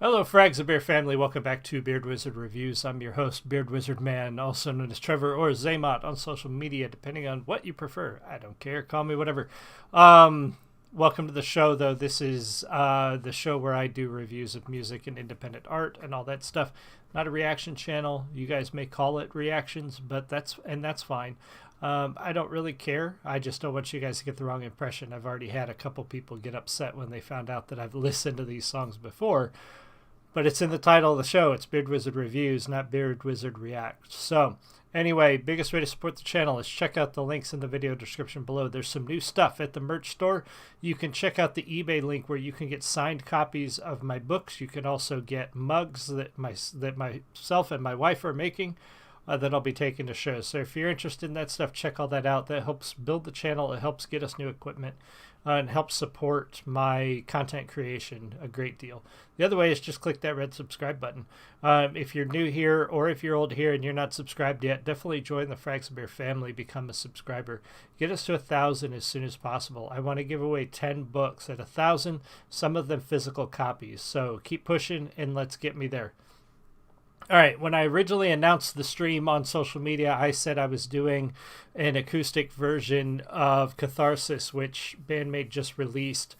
Hello, Frags of Bear family. Welcome back to Beard Wizard Reviews. I'm your host, Beard Wizard Man, also known as Trevor or Zaymot on social media, depending on what you prefer. I don't care. Call me whatever. Welcome to the show, though. This is the show where I do reviews of music and independent art and all that stuff. Not a reaction channel. You guys may call it reactions, but that's fine. I don't really care. I just don't want you guys to get the wrong impression. I've already had a couple people get upset when they found out that I've listened to these songs before. But it's in the title of the show. It's Beard Wizard Reviews, not Beard Wizard Reacts. So, anyway, biggest way to support the channel is check out the links in the video description below. There's some new stuff at the merch store. You can check out the eBay link where you can get signed copies of my books. You can also get mugs that myself and my wife are making that I'll be taking to shows. So if you're interested in that stuff, check all that out. That helps build the channel. It helps get us new equipment. And helps support my content creation a great deal. The other way is just click that red subscribe button. If you're new here or if you're old here and you're not subscribed yet, definitely join the Frags of Bear family, become a subscriber. Get us to 1,000 as soon as possible. I want to give away 10 books at 1,000, some of them physical copies. So keep pushing and let's get me there. All right, when I originally announced the stream on social media, I said I was doing an acoustic version of Catharsis, which Band-Maid just released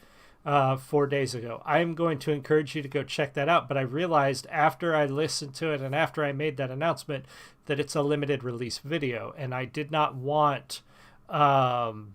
4 days ago. I'm going to encourage you to go check that out, but I realized after I listened to it and after I made that announcement that it's a limited release video, and I did not want one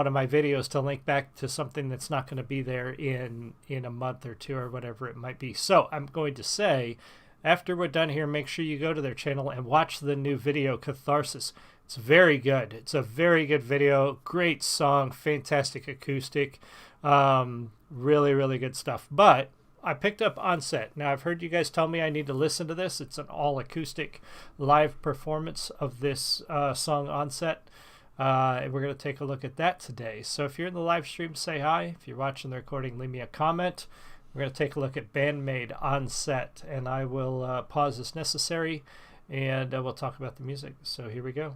of my videos to link back to something that's not going to be there in a month or two or whatever it might be. So I'm going to say, after we're done here, make sure you go to their channel and watch the new video, Catharsis. It's very good. It's a very good video. Great song. Fantastic acoustic. Really, really good stuff. But I picked up Onset. Now, I've heard you guys tell me I need to listen to this. It's an all-acoustic live performance of this song, Onset. And we're going to take a look at that today. So if you're in the live stream, say hi. If you're watching the recording, leave me a comment. We're going to take a look at Band-Maid Onset, and I will pause as necessary, and we'll talk about the music. So here we go.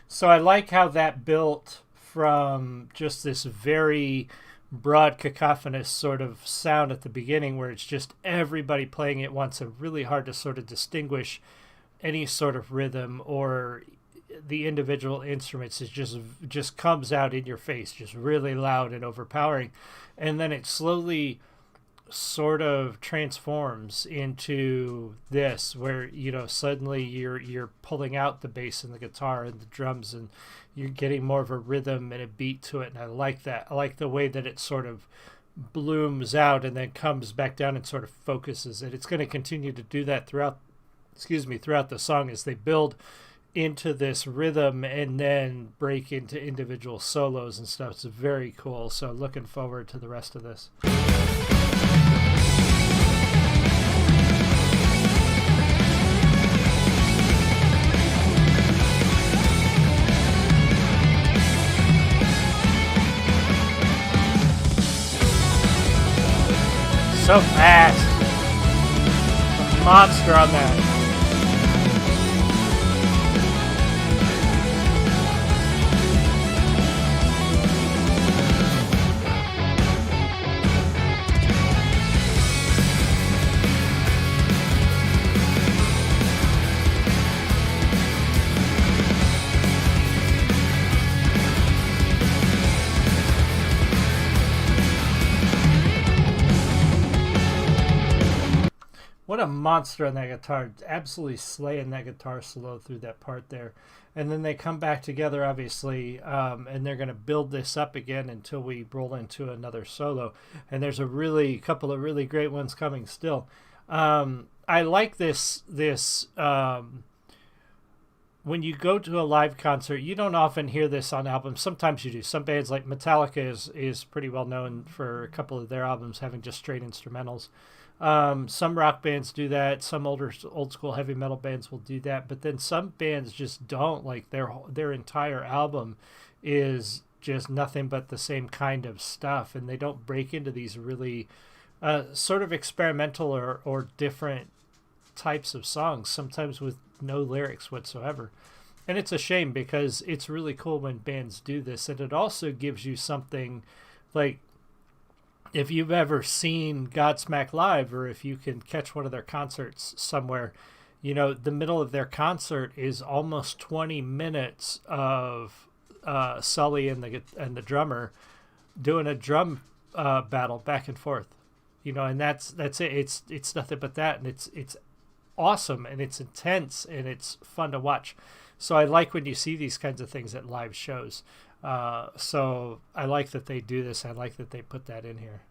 So I like how that built from just this very broad cacophonous sort of sound at the beginning where it's just everybody playing at once and really hard to sort of distinguish any sort of rhythm or the individual instruments. It just comes out in your face, just really loud and overpowering. And then it slowly sort of transforms into this where, you know, suddenly you're pulling out the bass and the guitar and the drums and you're getting more of a rhythm and a beat to it, and I like that. I like the way that it sort of blooms out and then comes back down and sort of focuses it. It's going to continue to do that throughout the song as they build into this rhythm and then break into individual solos and stuff. It's very cool. So looking forward to the rest of this. So fast. A monster on that. what a monster on that guitar. Absolutely slaying that guitar solo through that part there. And then they come back together, obviously, and they're going to build this up again until we roll into another solo. And there's a couple of really great ones coming still. I like this when you go to a live concert, you don't often hear this on albums. Sometimes you do. Some bands like Metallica is pretty well known for a couple of their albums having just straight instrumentals. Some rock bands do that. Some old school heavy metal bands will do that. But then some bands just don't. Like their entire album is just nothing but the same kind of stuff, and they don't break into these really sort of experimental or different types of songs, sometimes with no lyrics whatsoever. And it's a shame because it's really cool when bands do this, and it also gives you something like, if you've ever seen Godsmack live, or if you can catch one of their concerts somewhere, the middle of their concert is almost 20 minutes of Sully and the drummer doing a drum battle back and forth, and that's it. It's nothing but that, and it's awesome, and it's intense, and it's fun to watch. So I like when you see these kinds of things at live shows. So I like that they do this. I like that they put that in here.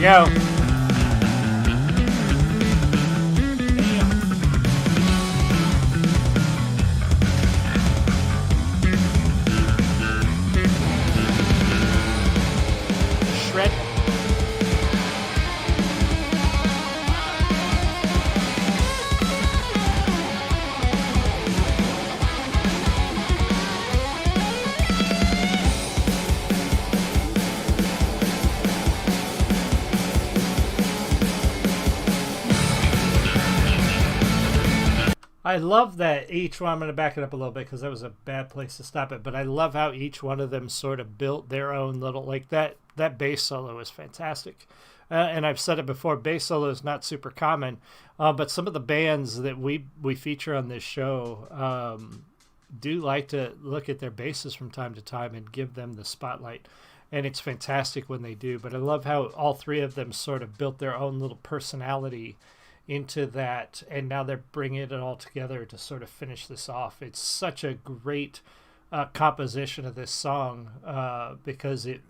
Go. Shred. I love that each one, I'm going to back it up a little bit because that was a bad place to stop it, but I love how each one of them sort of built their own little, like that bass solo is fantastic. And I've said it before, bass solo is not super common, but some of the bands that we feature on this show do like to look at their basses from time to time and give them the spotlight. And it's fantastic when they do, but I love how all three of them sort of built their own little personality into that, and now they're bringing it all together to sort of finish this off. It's such a great composition of this song because it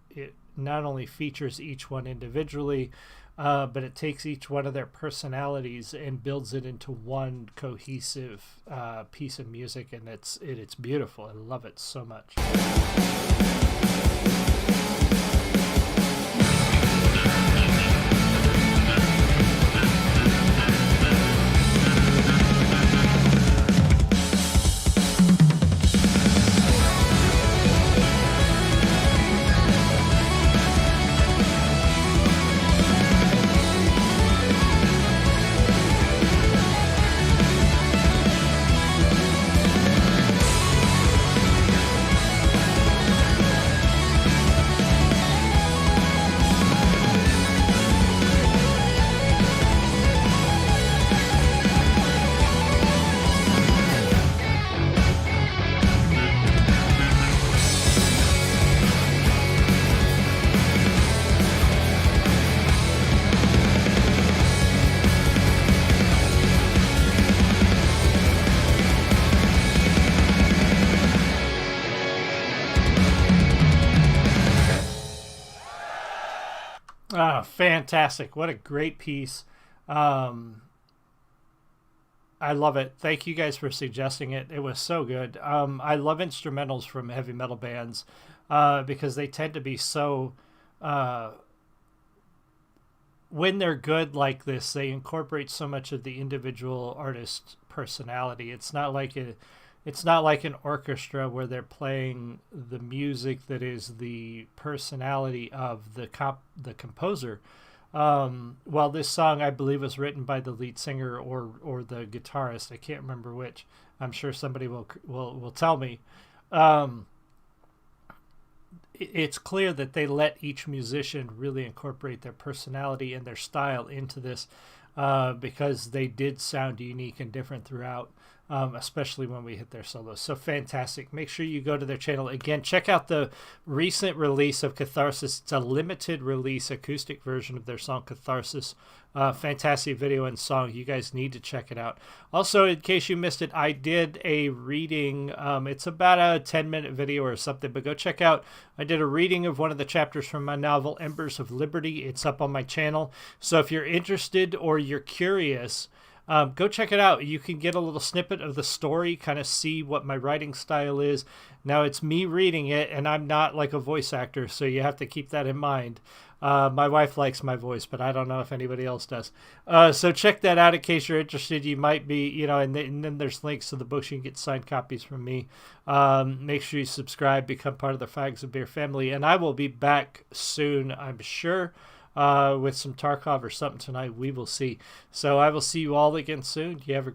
not only features each one individually, but it takes each one of their personalities and builds it into one cohesive piece of music, and it's beautiful. I love it so much. Oh, fantastic. What a great piece. I love it. Thank you guys for suggesting it. It was so good. I love instrumentals from heavy metal bands because they tend to be so when they're good like this, they incorporate so much of the individual artist's personality. It's not like an orchestra where they're playing the music that is the personality of the composer. Well, this song I believe was written by the lead singer or the guitarist. I can't remember which. I'm sure somebody will tell me. It's clear that they let each musician really incorporate their personality and their style into this, because they did sound unique and different throughout, especially when we hit their solos. So fantastic. Make sure you go to their channel. Again, check out the recent release of Catharsis. It's a limited release acoustic version of their song Catharsis. Fantastic video and song. You guys need to check it out. Also, in case you missed it, I did a reading. It's about a 10-minute video or something, but go check out. I did a reading of one of the chapters from my novel Embers of Liberty. It's up on my channel. So if you're interested or you're curious, go check it out. You can get a little snippet of the story, kind of see what my writing style is. Now, it's me reading it, and I'm not like a voice actor, so you have to keep that in mind. My wife likes my voice, but I don't know if anybody else does. So check that out in case you're interested. You might be, and then there's links to the books. You can get signed copies from me. Make sure you subscribe, become part of the Fags of Beer family, and I will be back soon, I'm sure. With some Tarkov or something tonight. We will see. So I will see you all again soon. You have a